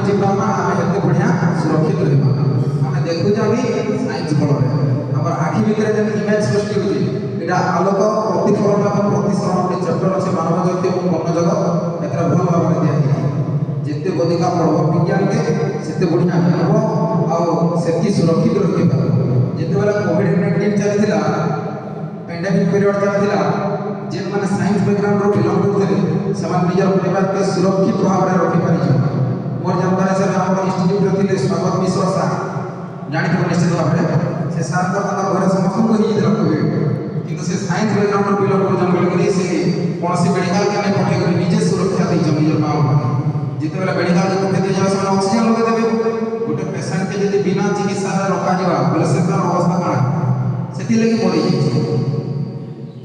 बुझी पामा आमे एते बढ़िया सुरक्षित रहबा आमे देखु जा भी साइंस बलरे हमर आखि भितर जे इमेज सृष्टि होती एटा आलोक प्रतिफलन और प्रतिसरण के चैप्टर আছে मानव जगत এবং বন্য जगत एतरा भूल भाବରେ दिया जेते बदिका पढ़ब विज्ञान के सेते बढ़िया जानब और सेती सुरक्षित रखिबा जेते बेला कोविड-19 चलतिला पेंडेमिक पीरियड चलतिला जे माने साइंस बैकग्राउंड रो बिलोंग करथिले समान निजर परिवार के सुरक्षित भाବରେ रखि पारिछ मोर जानकारी से हमर इंस्टीट्यूट रथिले स्वागत मिश्र सा जानि तो निश्चित भाବରେ से सार तो तक घरे समस्त को ही रखबे किंतु से साइंस बैकग्राउंड रो बिलोंग कर जंगल के से कोनसी मेडिकल के ने पठे कर निजे सुरक्षा दै जमीर माओ जिते बेला मेडिकल के पठे दे जाओ से ऑक्सीजन लगे देबे गोटे पेशेंट के यदि बिना चिकित्सा रखा जावा बोले से अवस्था काना सेति लगी मरि जाइ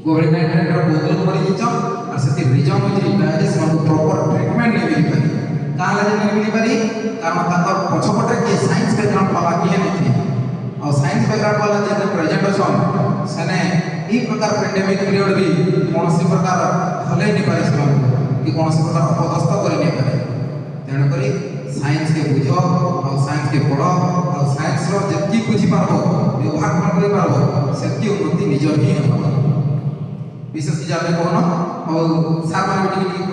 कोविड-19 रो बहुत लोग मरि जाइ और सेति रीजन होई जे से प्रॉपर ट्रीटमेंट नै मिल पारी काला जे नै मिल पारी कारण ताकर पछपटे के साइंस बैकग्राउंड वाला किए नै थी और साइंस बैकग्राउंड वाला जे प्रेजेंट अछन सने ई प्रकार पेंडेमिक पीरियड भी कोनसी प्रकार हले नै पारे से कि कोनसी प्रकार अपदस्थ करि नै पारे तेणु करी साइंस के बुझ और साइंस के पढ़ और साइंस रो जति बुझी पारबो व्यवहार कर पारबो सेति उन्नति निज ही हो विशेष जाने कोन और सामान्य